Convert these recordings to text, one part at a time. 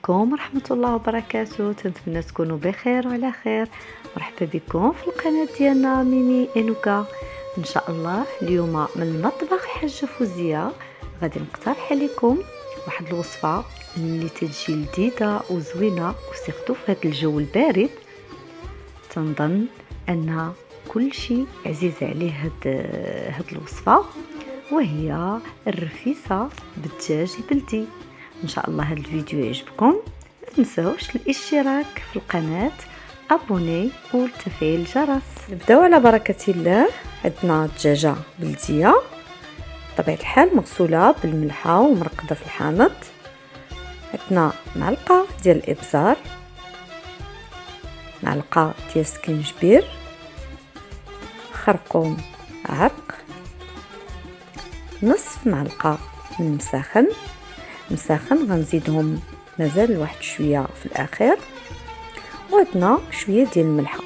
عليكم ورحمة الله وبركاته. تنتمنى تكونوا بخير وعلى خير. مرحبا بكم في القناة ديالنا ميمي انوكا. ان شاء الله اليوم من المطبخ حاجة فوزية غادي نقترح عليكم واحد الوصفة اللي تجي لذيذة وزوينة، وسيرتو في هذا الجو البارد. تنظن ان كل شيء عزيز عليه هاد الوصفة، وهي الرفيسة بالدجاج البلدي. ان شاء الله هذا الفيديو يعجبكم. ما تنسوش الاشتراك في القناه، ابوني وتفعيل الجرس. نبداو على بركه الله. عندنا دجاجه بلديه بطبيعه الحال مغسوله بالملحه ومرقده في الحامض. عندنا معلقه ديال الابزار، معلقه ديال السكينجبير، خرقوم عرق، نصف معلقه من مساخن غنزيدهم مازال واحد شويه في الاخير، وعندنا شويه ديال الملحه،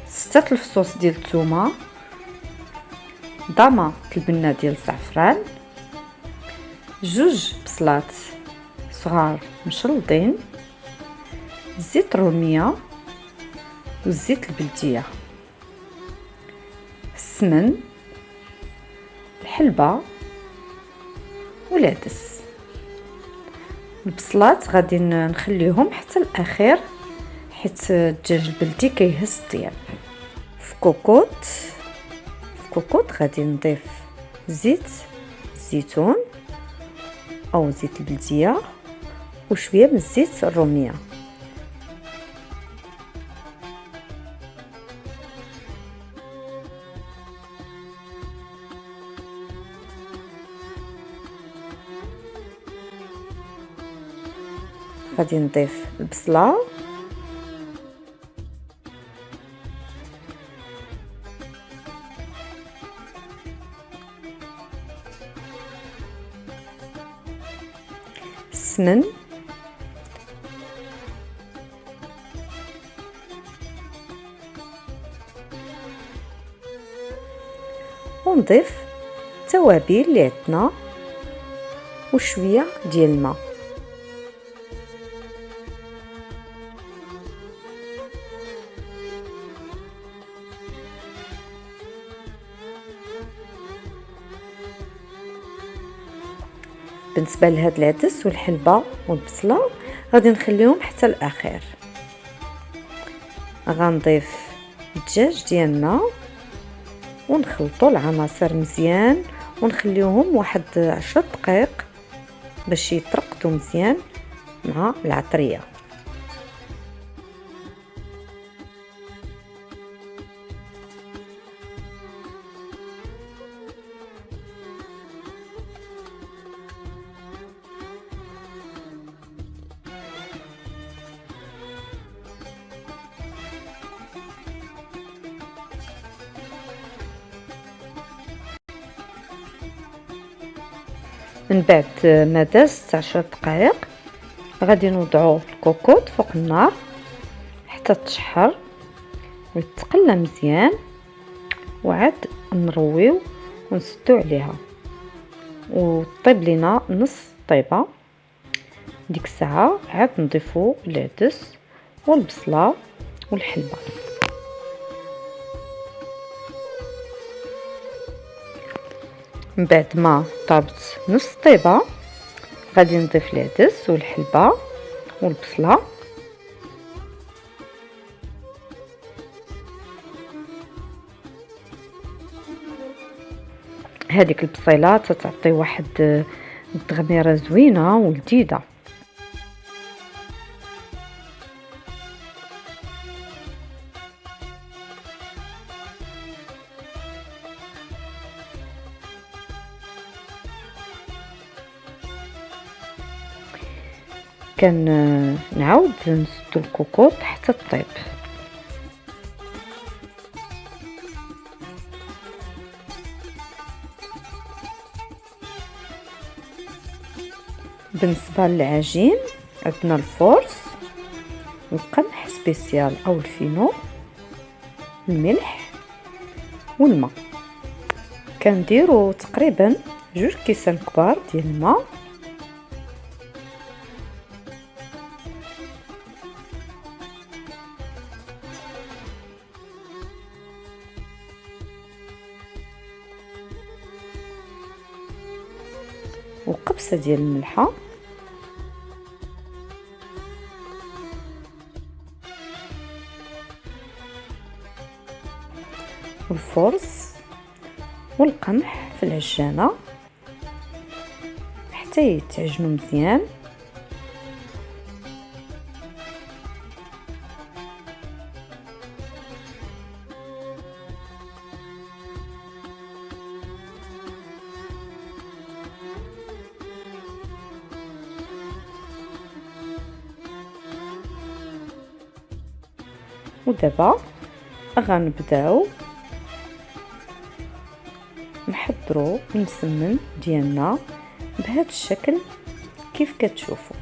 6 الفصوص ديال الثومه، ضامه البنه ديال الزعفران، 2 بصلات صغار مشلضين، زيت الروميه والزيت البلديه، السمن، الحلبه والعدس. البصلات غادي نخليهم حتى الاخير حيت الدجاج البلدي كيهز الطياب. في كوكوط غادي نضيف زيت الزيتون او زيت البلديه وشويه من زيت الروميه. غادي نضيف البصله السمن ونضيف التوابل اللي عندنا وشويه ديال الماء. بالنسبه لهاد العدس والحلبه والبصله غادي نخليهم حتى الاخير. غنضيف الدجاج ديالنا ونخلطوا العناصر مزيان ونخليوهم واحد 10 دقائق باش يترقدوا مزيان مع العطريه. من بعد ما دازت 10 دقائق غادي نوضعوا الكوكوط فوق النار حتى تشحر وتقلى مزيان، وعاد نرويو ونسدو عليها وطيب لينا نص طيبه. ديك الساعه عاد نضيفوا العدس والبصله والحلبه. من بعد ما طابت نص طيبه غادي نضيف العدس والحلبه والبصله. هذيك البصيله تعطي واحد التغميره زوينه ولذيذه. نعاود نسدو الكوكوط حتى طيب. بالنسبه للعجين عندنا الفورس، القمح سبيسيال او الفينو، الملح والماء. كنديروا تقريبا 2 كيسان كبار ديال الماء وقبصة ديال الملحة، والفرص والقمح في العجانة حتى يتعجنوا مزيان. ودابا غنبداو نحضروا المسمن ديالنا بهذا الشكل كيف كتشوفوا.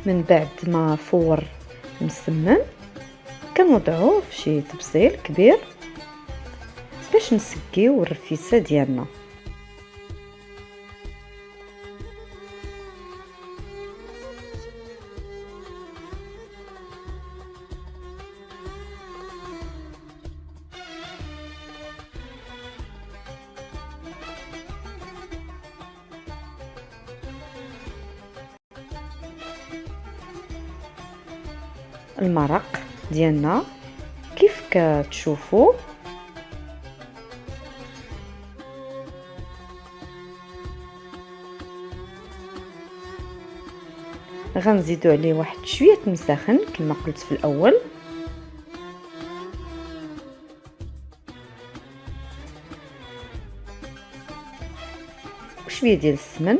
من بعد ما فور المسمن كنوضعوه في شي طبسيل كبير باش نسقيو الرفيسه ديالنا. المرق ديالنا كيف كتشوفوا غنزيدو عليه واحد شويه مسخن كما قلت في الاول، وشويه ديال السمن،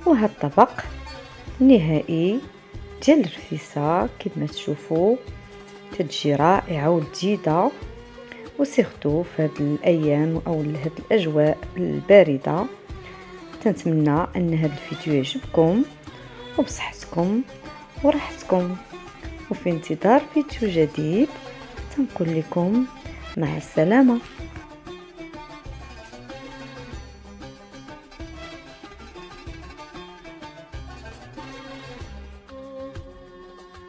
وهذا الطبق النهائي ديال الرفيسه كما تشوفوا تتجي رائعه وجديده، وسيرتو في هذه الايام او هذه الاجواء البارده. تنتمنى ان هذا الفيديو يعجبكم وبصحتكم وراحتكم، وفي انتظار فيديو جديد تنقول لكم مع السلامه.